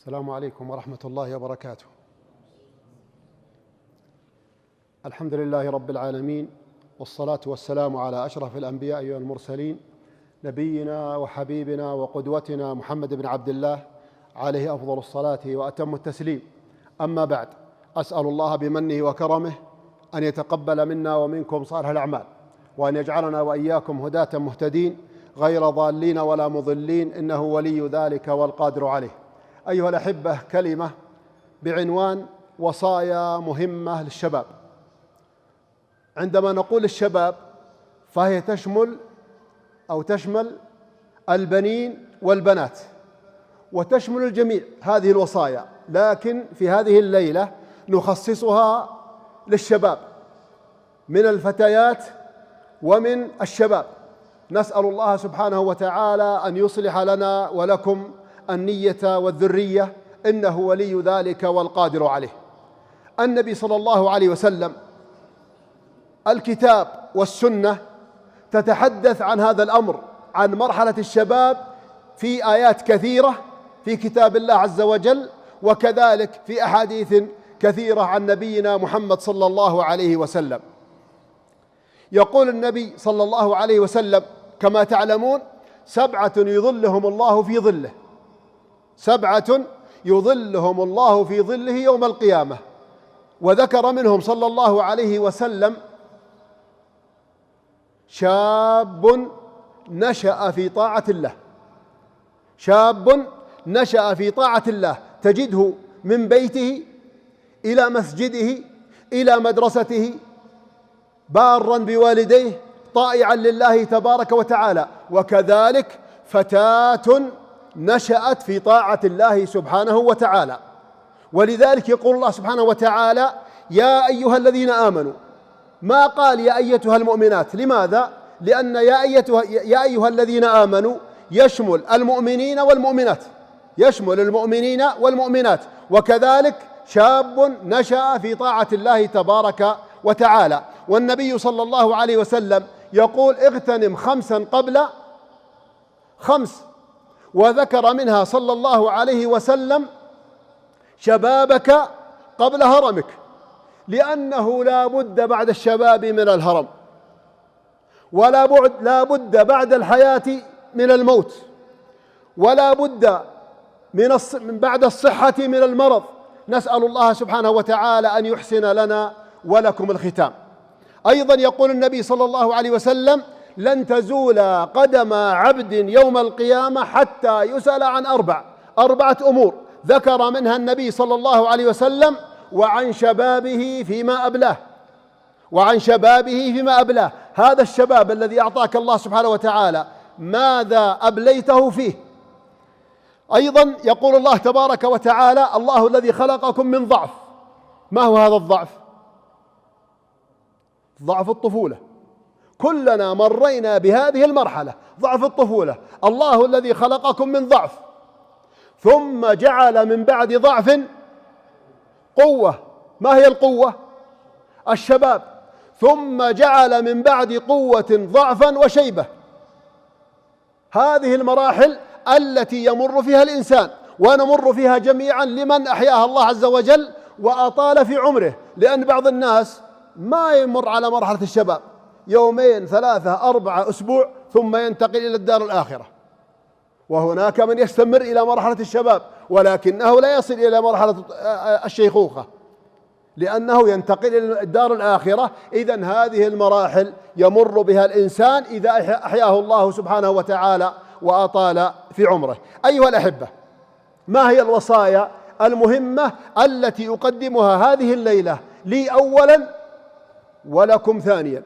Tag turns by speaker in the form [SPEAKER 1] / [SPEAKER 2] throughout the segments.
[SPEAKER 1] السلام عليكم ورحمة الله وبركاته. الحمد لله رب العالمين، والصلاة والسلام على أشرف الأنبياء والمرسلين، نبينا وحبيبنا وقدوتنا محمد بن عبد الله عليه أفضل الصلاة وأتم التسليم. أما بعد، أسأل الله بمنه وكرمه أن يتقبل منا ومنكم صالح الأعمال، وأن يجعلنا وإياكم هداة مهتدين غير ضالين ولا مضلين، إنه ولي ذلك والقادر عليه. أيها الأحبة، كلمة بعنوان وصايا مهمة للشباب. عندما نقول الشباب فهي تشمل البنين والبنات، وتشمل الجميع هذه الوصايا، لكن في هذه الليلة نخصصها للشباب من الفتيات ومن الشباب. نسأل الله سبحانه وتعالى أن يصلح لنا ولكم النية والذرية، إنه ولي ذلك والقادر عليه. النبي صلى الله عليه وسلم، الكتاب والسنة تتحدث عن هذا الأمر، عن مرحلة الشباب، في آيات كثيرة في كتاب الله عز وجل، وكذلك في أحاديث كثيرة عن نبينا محمد صلى الله عليه وسلم. يقول النبي صلى الله عليه وسلم كما تعلمون: 7 يظلهم الله في ظله، 7 يظلهم الله في ظله يوم القيامة. وذكر منهم صلى الله عليه وسلم: شاب نشأ في طاعة الله، شاب نشأ في طاعة الله، تجده من بيته إلى مسجده إلى مدرسته بارا بوالديه طائعا لله تبارك وتعالى. وكذلك فتاة نشأت في طاعة الله سبحانه وتعالى. ولذلك يقول الله سبحانه وتعالى: يا أيها الذين آمنوا، ما قال يا أيتها المؤمنات. لماذا؟ لأن يا أيها الذين آمنوا يشمل المؤمنين والمؤمنات، يشمل المؤمنين والمؤمنات. وكذلك شاب نشأ في طاعة الله تبارك وتعالى. والنبي صلى الله عليه وسلم يقول: اغتنم 5 قبل 5، وذكر منها صلى الله عليه وسلم: شبابك قبل هرمك، لأنه لا بد بعد الشباب من الهرم، لا بد بعد الحياة من الموت، ولا بد من بعد الصحة من المرض. نسأل الله سبحانه وتعالى أن يحسن لنا ولكم الختام. أيضا يقول النبي صلى الله عليه وسلم: لن تزول قدم عبد يوم القيامة حتى يسأل عن 4 أمور، ذكر منها النبي صلى الله عليه وسلم: وعن شبابه فيما أبلاه، وعن شبابه فيما أبلاه. هذا الشباب الذي أعطاك الله سبحانه وتعالى، ماذا أبليته فيه؟ أيضا يقول الله تبارك وتعالى: الله الذي خلقكم من ضعف. ما هو هذا الضعف؟ ضعف الطفولة. كلنا مرينا بهذه المرحلة، ضعف الطفولة. الله الذي خلقكم من ضعف ثم جعل من بعد ضعف قوة. ما هي القوة؟ الشباب. ثم جعل من بعد قوة ضعفا وشيبة. هذه المراحل التي يمر فيها الإنسان، ونمر فيها جميعا لمن أحياها الله عز وجل وأطال في عمره. لأن بعض الناس ما يمر على مرحلة الشباب 2 3 4 أسبوع ثم ينتقل إلى الدار الآخرة. وهناك من يستمر إلى مرحلة الشباب ولكنه لا يصل إلى مرحلة الشيخوخة، لأنه ينتقل إلى الدار الآخرة. إذن هذه المراحل يمر بها الإنسان إذا أحياه الله سبحانه وتعالى وأطال في عمره. أيها الأحبة، ما هي الوصايا المهمة التي أقدمها هذه الليلة لي أولا ولكم ثانيا؟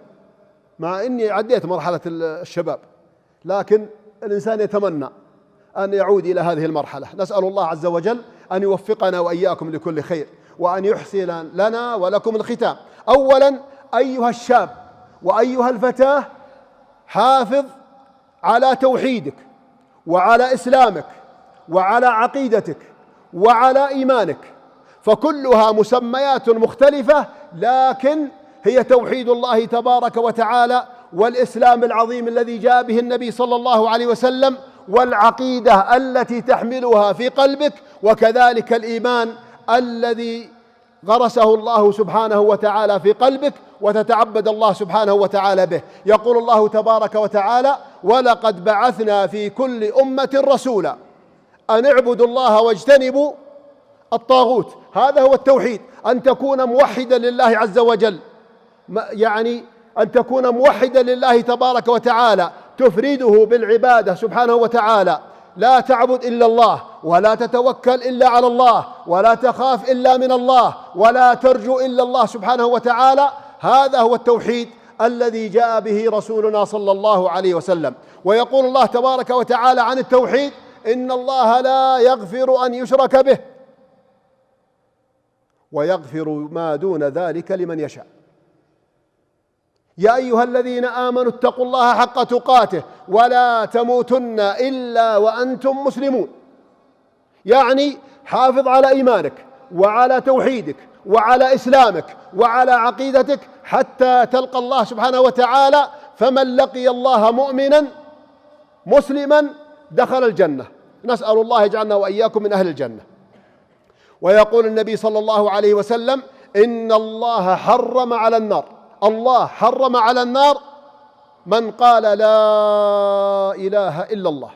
[SPEAKER 1] مع أني عديت مرحلة الشباب، لكن الإنسان يتمنى أن يعود إلى هذه المرحلة. نسأل الله عز وجل أن يوفقنا وإياكم لكل خير، وأن يحسن لنا ولكم الختام. أولا، أيها الشاب وأيها الفتاة، حافظ على توحيدك وعلى إسلامك وعلى عقيدتك وعلى إيمانك، فكلها مسميات مختلفة، لكن هي توحيد الله تبارك وتعالى والإسلام العظيم الذي جاء به النبي صلى الله عليه وسلم، والعقيدة التي تحملها في قلبك، وكذلك الإيمان الذي غرسه الله سبحانه وتعالى في قلبك وتتعبد الله سبحانه وتعالى به. يقول الله تبارك وتعالى: ولقد بعثنا في كل أمة رسولا أن اعبدوا الله واجتنبوا الطاغوت. هذا هو التوحيد، أن تكون موحدا لله عز وجل، يعني أن تكون موحدا لله تبارك وتعالى، تفرده بالعبادة سبحانه وتعالى، لا تعبد إلا الله، ولا تتوكل إلا على الله، ولا تخاف إلا من الله، ولا ترجو إلا الله سبحانه وتعالى. هذا هو التوحيد الذي جاء به رسولنا صلى الله عليه وسلم. ويقول الله تبارك وتعالى عن التوحيد: إن الله لا يغفر أن يشرك به ويغفر ما دون ذلك لمن يشاء. يا أيها الذين آمنوا اتقوا الله حق تقاته ولا تموتن إلا وأنتم مسلمون. يعني حافظ على إيمانك وعلى توحيدك وعلى إسلامك وعلى عقيدتك حتى تلقى الله سبحانه وتعالى. فمن لقي الله مؤمنا مسلما دخل الجنة. نسأل الله يجعلنا وإياكم من أهل الجنة. ويقول النبي صلى الله عليه وسلم: إن الله حرم على النار، الله حرم على النار من قال لا إله إلا الله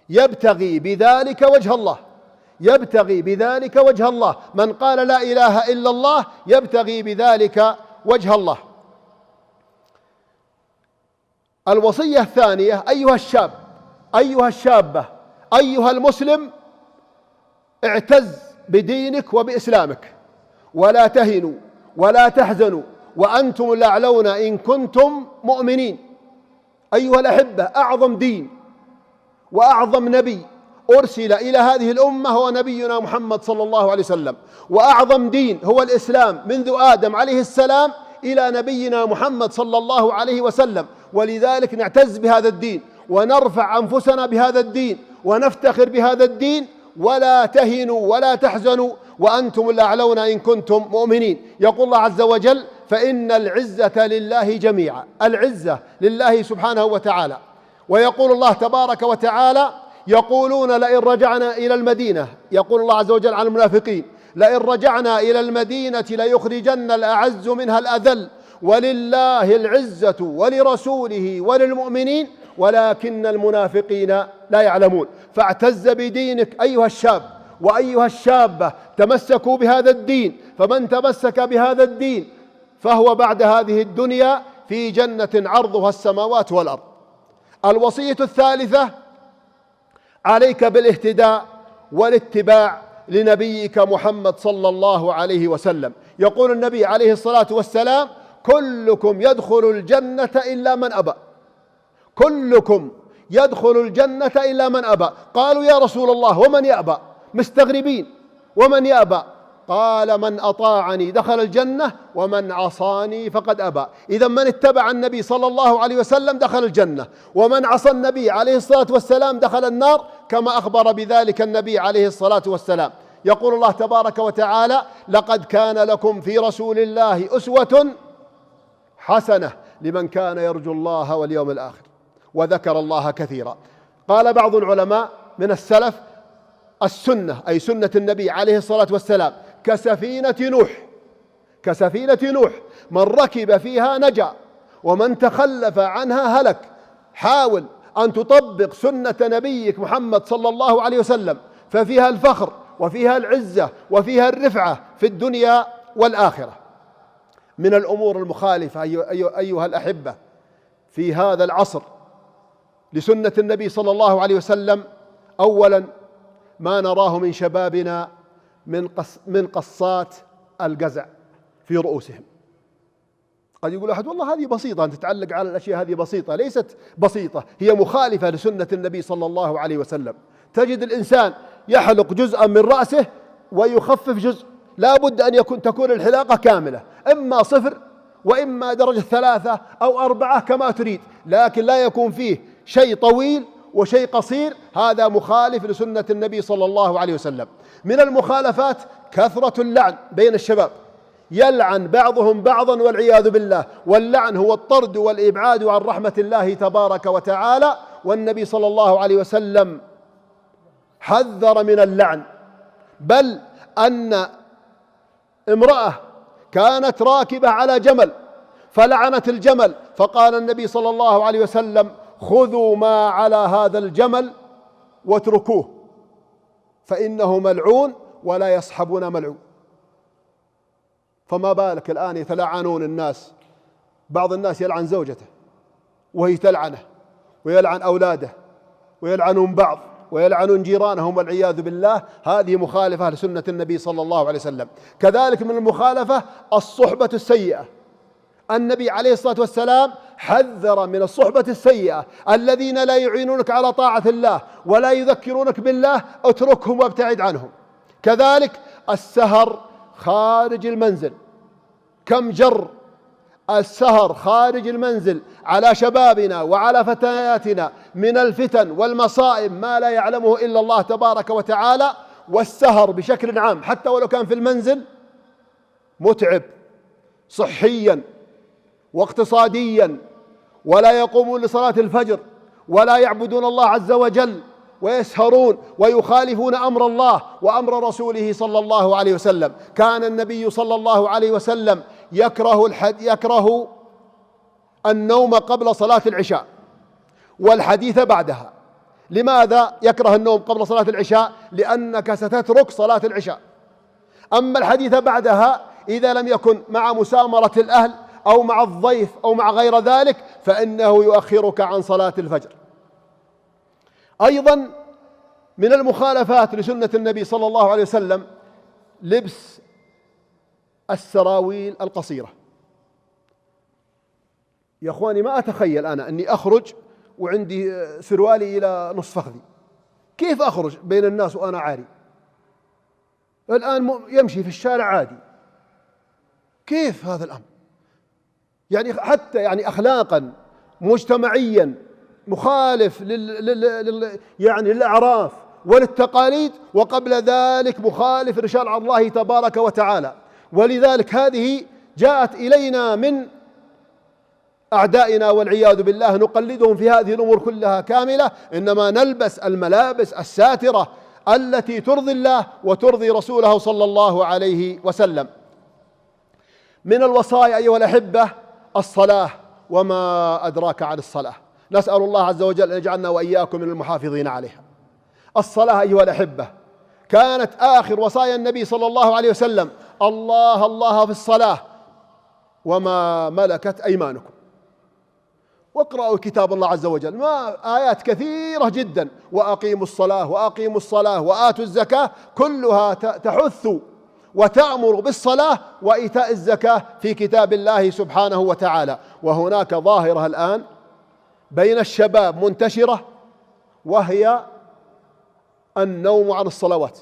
[SPEAKER 1] يبتغي بذلك وجه الله، يبتغي بذلك وجه الله، من قال لا إله إلا الله يبتغي بذلك وجه الله. الوصية الثانية: أيها الشاب، أيها الشابة، أيها المسلم، اعتز بدينك وبإسلامك، ولا تهنوا ولا تحزنوا وأنتم الأعلون إن كنتم مؤمنين. أيها الأحبة، أعظم دين وأعظم نبي أرسل إلى هذه الأمة هو نبينا محمد صلى الله عليه وسلم، وأعظم دين هو الإسلام منذ آدم عليه السلام إلى نبينا محمد صلى الله عليه وسلم. ولذلك نعتز بهذا الدين ونرفع أنفسنا بهذا الدين ونفتخر بهذا الدين. ولا تهنوا ولا تحزنوا وأنتم الأعلون إن كنتم مؤمنين. يقول الله عز وجل: فإن العزة لله جميعا، العزة لله سبحانه وتعالى. ويقول الله تبارك وتعالى: يقولون لئن رجعنا إلى المدينة، يقول الله عز وجل عن المنافقين: لئن رجعنا إلى المدينة ليخرجن الأعز منها الأذل ولله العزة ولرسوله وللمؤمنين ولكن المنافقين لا يعلمون. فاعتز بدينك أيها الشاب وأيها الشابة، تمسكوا بهذا الدين، فمن تمسك بهذا الدين فهو بعد هذه الدنيا في جنة عرضها السماوات والأرض. الوصية الثالثة: عليك بالاهتداء والاتباع لنبيك محمد صلى الله عليه وسلم. يقول النبي عليه الصلاة والسلام: كلكم يدخل الجنة إلا من أبى، كلكم يدخل الجنة إلا من أبى. قالوا: يا رسول الله ومن يأبى؟ مستغربين: ومن يأبى؟ قال: من أطاعني دخل الجنة ومن عصاني فقد أبى. إذا من اتبع النبي صلى الله عليه وسلم دخل الجنة، ومن عصى النبي عليه الصلاة والسلام دخل النار، كما أخبر بذلك النبي عليه الصلاة والسلام. يقول الله تبارك وتعالى: لقد كان لكم في رسول الله أسوة حسنة لمن كان يرجو الله واليوم الآخر وذكر الله كثيرا. قال بعض العلماء من السلف: السنة أي سنة النبي عليه الصلاة والسلام كسفينة نوح، كسفينة نوح، من ركب فيها نجا ومن تخلف عنها هلك. حاول أن تطبق سنة نبيك محمد صلى الله عليه وسلم، ففيها الفخر وفيها العزة وفيها الرفعة في الدنيا والآخرة. من الأمور المخالفة أيها الأحبة في هذا العصر لسنة النبي صلى الله عليه وسلم: أولا ما نراه من شبابنا من قصات الجزع في رؤوسهم. قد يقول أحد: والله هذه بسيطة، أن تتعلق على الأشياء هذه بسيطة. ليست بسيطة، هي مخالفة لسنة النبي صلى الله عليه وسلم. تجد الإنسان يحلق جزءا من رأسه ويخفف جزء، لا بد أن تكون الحلاقة كاملة، إما 0 وإما درجة 3 أو 4 كما تريد، لكن لا يكون فيه شيء طويل وشيء قصير. هذا مخالف لسنة النبي صلى الله عليه وسلم. من المخالفات كثرة اللعن بين الشباب، يلعن بعضهم بعضا والعياذ بالله. واللعن هو الطرد والإبعاد عن رحمة الله تبارك وتعالى، والنبي صلى الله عليه وسلم حذر من اللعن، بل أن امرأة كانت راكبة على جمل فلعنت الجمل، فقال النبي صلى الله عليه وسلم: خذوا ما على هذا الجمل واتركوه فإنه ملعون ولا يصحبون ملعون. فما بالك الآن يتلعنون الناس، بعض الناس يلعن زوجته وهي تلعنه، ويلعن أولاده، ويلعنون بعض، ويلعنون جيرانهم والعياذ بالله. هذه مخالفة لسنة النبي صلى الله عليه وسلم. كذلك من المخالفة الصحبة السيئة. النبي عليه الصلاة والسلام حذر من الصحبة السيئة، الذين لا يعينونك على طاعة الله ولا يذكرونك بالله، اتركهم وابتعد عنهم. كذلك السهر خارج المنزل، كم جر السهر خارج المنزل على شبابنا وعلى فتياتنا من الفتن والمصائب ما لا يعلمه إلا الله تبارك وتعالى. والسهر بشكل عام حتى ولو كان في المنزل متعب صحيا واقتصاديا، ولا يقومون لصلاة الفجر ولا يعبدون الله عز وجل، ويسهرون ويخالفون أمر الله وأمر رسوله صلى الله عليه وسلم. كان النبي صلى الله عليه وسلم يكره النوم قبل صلاة العشاء والحديث بعدها. لماذا يكره النوم قبل صلاة العشاء؟ لأنك ستترك صلاة العشاء. أما الحديث بعدها إذا لم يكن مع مسامرة الأهل أو مع الضيف أو مع غير ذلك فإنه يؤخرك عن صلاة الفجر. أيضا من المخالفات لسنة النبي صلى الله عليه وسلم لبس السراويل القصيرة. يا أخواني، ما أتخيل أنا أني أخرج وعندي سروالي إلى نصف فخذي، كيف أخرج بين الناس وأنا عاري؟ الآن يمشي في الشارع عادي، كيف هذا الأمر؟ يعني حتى يعني أخلاقا مجتمعيا مخالف للأعراف وللتقاليد، وقبل ذلك مخالف لشرع الله تبارك وتعالى. ولذلك هذه جاءت إلينا من أعدائنا والعياذ بالله، نقلدهم في هذه الأمور كلها كاملة، إنما نلبس الملابس الساترة التي ترضي الله وترضي رسوله صلى الله عليه وسلم. من الوصايا أيها الأحبة الصلاة، وما أدراك عن الصلاة. نسأل الله عز وجل أن يجعلنا وإياكم من المحافظين عليها. الصلاة أيها الأحبة كانت آخر وصايا النبي صلى الله عليه وسلم: الله الله في الصلاة وما ملكت أيمانكم. واقرأوا كتاب الله عز وجل، ما آيات كثيرة جدا: وأقيموا الصلاة وأقيموا الصلاة وآتوا الزكاة، كلها تحث وتأمر بالصلاة وإيتاء الزكاة في كتاب الله سبحانه وتعالى. وهناك ظاهرة الآن بين الشباب منتشرة، وهي النوم عن الصلوات.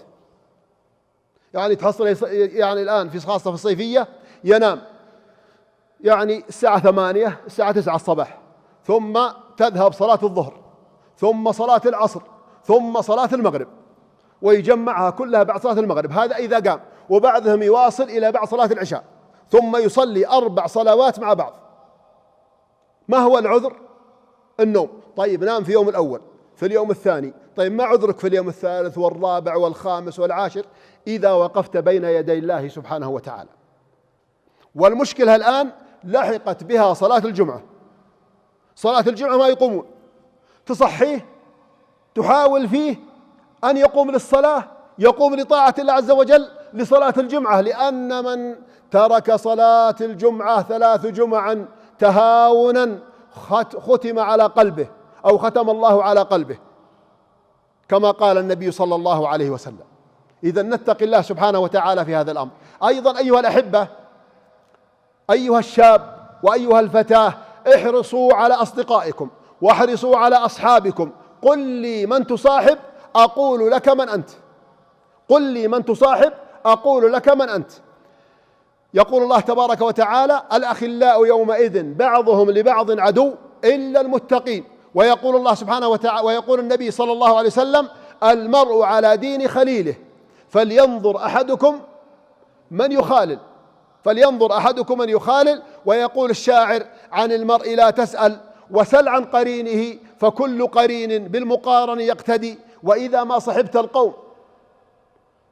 [SPEAKER 1] يعني تحصل يعني الآن في خاصة في الصيفية ينام يعني الساعة 8 الساعة 9 الصباح، ثم تذهب صلاة الظهر، ثم صلاة العصر، ثم صلاة المغرب، ويجمعها كلها بعد صلاة المغرب، هذا إذا قام، وبعضهم يواصل إلى بعد صلاة العشاء، ثم يصلي 4 صلوات مع بعض. ما هو العذر؟ النوم. طيب نام في يوم الأول، في اليوم الثاني، طيب ما عذرك في اليوم الثالث والرابع والخامس والعاشر إذا وقفت بين يدي الله سبحانه وتعالى؟ والمشكلة الآن لحقت بها صلاة الجمعة. صلاة الجمعة ما يقومون، تصحيه تحاول فيه أن يقوم للصلاة، يقوم لطاعة الله عز وجل لصلاة الجمعة، لأن من ترك صلاة الجمعة 3 جمع تهاونا ختم على قلبه، أو ختم الله على قلبه، كما قال النبي صلى الله عليه وسلم. إذا نتقي الله سبحانه وتعالى في هذا الأمر. أيضا أيها الأحبة، أيها الشاب وأيها الفتاة، احرصوا على أصدقائكم واحرصوا على أصحابكم. قل لي من تصاحب أقول لك من أنت. قل لي من تصاحب أقول لك من أنت. يقول الله تبارك وتعالى: الأخلاء يومئذ بعضهم لبعض عدو إلا المتقين. ويقول الله سبحانه وتعالى، ويقول النبي صلى الله عليه وسلم: المرء على دين خليله فلينظر أحدكم من يخالل. فلينظر أحدكم من يخالل. ويقول الشاعر: عن المرء لا تسأل وسل عن قرينه فكل قرين بالمقارن يقتدي، وإذا ما صحبت القوم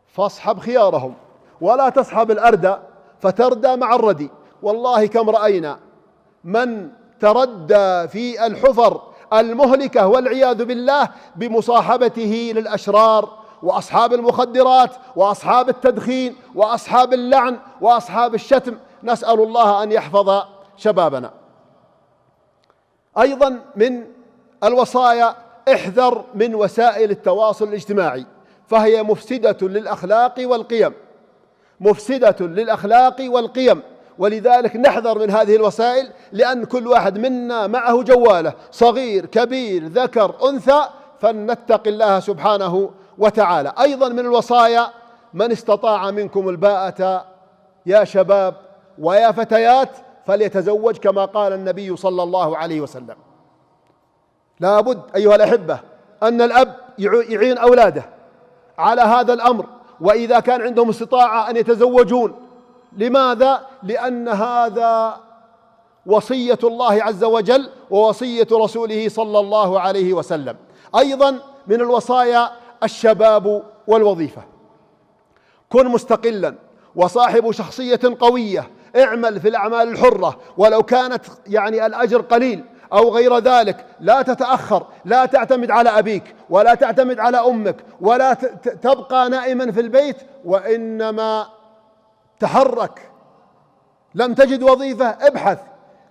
[SPEAKER 1] فاصحب خيارهم ولا تصحب الأردى فتردى مع الردي. والله كم رأينا من تردى في الحفر المهلكة والعياذ بالله بمصاحبته للأشرار وأصحاب المخدرات وأصحاب التدخين وأصحاب اللعن وأصحاب الشتم. نسأل الله أن يحفظ شبابنا. أيضا من الوصايا: احذر من وسائل التواصل الاجتماعي، فهي مفسدة للأخلاق والقيم، مفسدة للأخلاق والقيم. ولذلك نحذر من هذه الوسائل، لأن كل واحد منا معه جواله، صغير كبير ذكر أنثى، فلنتق الله سبحانه وتعالى. أيضا من الوصايا: من استطاع منكم الباءة يا شباب ويا فتيات فليتزوج، كما قال النبي صلى الله عليه وسلم. لا بد أيها الأحبة أن الأب يعين أولاده على هذا الأمر، وإذا كان عندهم استطاعة أن يتزوجون. لماذا؟ لأن هذا وصية الله عز وجل ووصية رسوله صلى الله عليه وسلم. أيضا من الوصايا: الشباب والوظيفة. كن مستقلا وصاحب شخصية قوية، اعمل في الأعمال الحرة ولو كانت الأجر قليل أو غير ذلك، لا تتأخر، لا تعتمد على أبيك ولا تعتمد على أمك ولا تبقى نائما في البيت، وإنما تحرك. لم تجد وظيفة ابحث،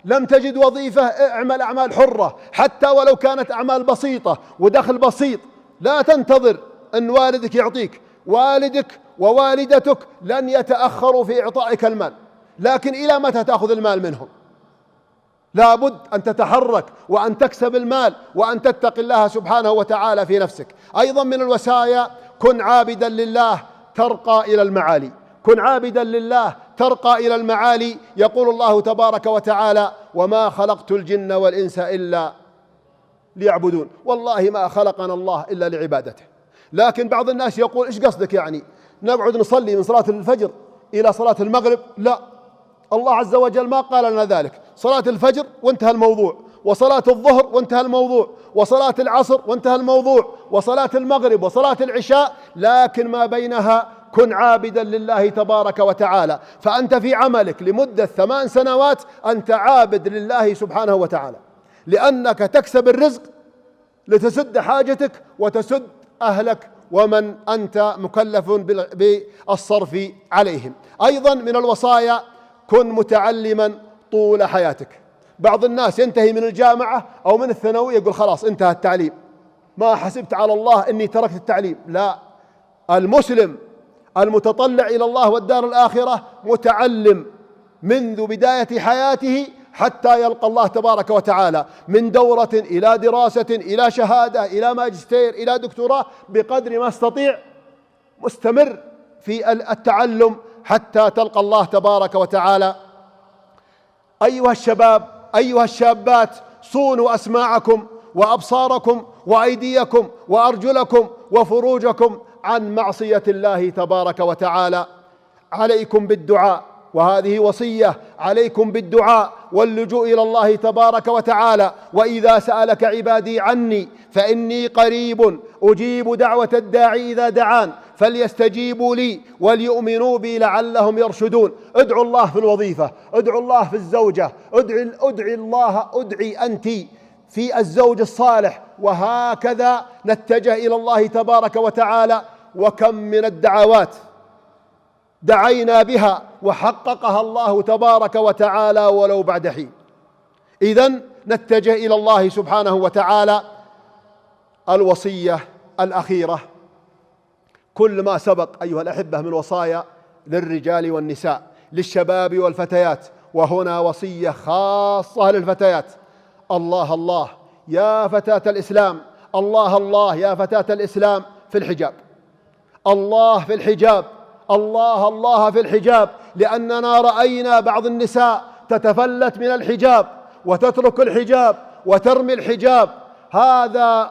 [SPEAKER 1] لم تجد وظيفة اعمل أعمال حرة، حتى ولو كانت أعمال بسيطة ودخل بسيط. لا تنتظر أن والدك يعطيك، والدك ووالدتك لن يتأخروا في إعطائك المال، لكن إلى متى تأخذ المال منهم؟ لا بد أن تتحرك وأن تكسب المال وأن تتقي الله سبحانه وتعالى في نفسك. أيضا من الوصايا: كن عابدا لله ترقى إلى المعالي، كن عابدا لله ترقى إلى المعالي. يقول الله تبارك وتعالى: وما خلقت الجن والإنس إلا ليعبدون. والله ما خلقنا الله إلا لعبادته. لكن بعض الناس يقول: إيش قصدك نقعد نصلي من صلاة الفجر إلى صلاة المغرب؟ لا، الله عز وجل ما قال لنا ذلك. صلاة الفجر وانتهى الموضوع، وصلاة الظهر وانتهى الموضوع، وصلاة العصر وانتهى الموضوع، وصلاة المغرب وصلاة العشاء، لكن ما بينها كن عابدا لله تبارك وتعالى. فأنت في عملك لمدة 8 سنوات أنت عابد لله سبحانه وتعالى، لأنك تكسب الرزق لتسد حاجتك وتسد أهلك ومن أنت مكلف بالصرف عليهم. أيضا من الوصايا: كن متعلما طول حياتك. بعض الناس ينتهي من الجامعة أو من الثانوية يقول: خلاص انتهى التعليم، ما حسبت على الله أني تركت التعليم. لا، المسلم المتطلع إلى الله والدار الآخرة متعلم منذ بداية حياته حتى يلقى الله تبارك وتعالى، من دورة إلى دراسة إلى شهادة إلى ماجستير إلى دكتوراه، بقدر ما استطيع مستمر في التعلم حتى تلقى الله تبارك وتعالى. أيها الشباب، أيها الشابات، صونوا أسماعكم وأبصاركم وأيديكم وأرجلكم وفروجكم عن معصية الله تبارك وتعالى. عليكم بالدعاء، وهذه وصية، عليكم بالدعاء واللجوء إلى الله تبارك وتعالى. وإذا سألك عبادي عني فإني قريب أجيب دعوة الداعي إذا دعان فليستجيبوا لي وليؤمنوا بي لعلهم يرشدون. ادعوا الله في الوظيفة، ادعوا الله في الزوجة، ادعي أنت في الزوج الصالح، وهكذا نتجه إلى الله تبارك وتعالى. وكم من الدعوات دعينا بها وحققها الله تبارك وتعالى ولو بعد حين. إذن نتجه إلى الله سبحانه وتعالى. الوصية الأخيرة: كل ما سبق أيها الأحبة من وصايا للرجال والنساء، للشباب والفتيات، وهنا وصية خاصة للفتيات. الله الله يا فتاة الإسلام، الله الله يا فتاة الإسلام في الحجاب، الله في الحجاب، الله الله في الحجاب. لأننا رأينا بعض النساء تتفلت من الحجاب وتترك الحجاب وترمي الحجاب. هذا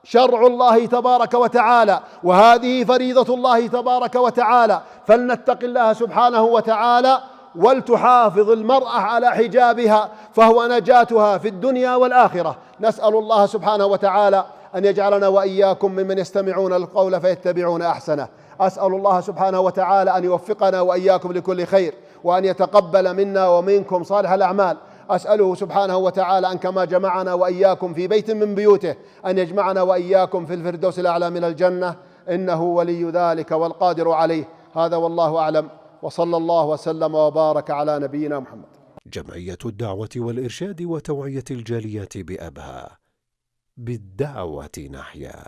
[SPEAKER 1] شرع الله تبارك وتعالى، وهذه فريضة الله تبارك وتعالى، فلنتق الله سبحانه وتعالى ولتحافظ المرأة على حجابها، فهو نجاتها في الدنيا والآخرة. نسأل الله سبحانه وتعالى أن يجعلنا وإياكم ممن يستمعون القول فيتبعون أحسنه. أسأل الله سبحانه وتعالى أن يوفقنا وإياكم لكل خير، وأن يتقبل منا ومنكم صالح الأعمال. أسأله سبحانه وتعالى أن كما جمعنا وإياكم في بيت من بيوته أن يجمعنا وإياكم في الفردوس الأعلى من الجنة، إنه ولي ذلك والقادر عليه. هذا والله أعلم، وصلى الله وسلم وبارك على نبينا محمد.
[SPEAKER 2] جمعية الدعوة والإرشاد وتوعية الجاليات بأبها، بالدعوة نحيا.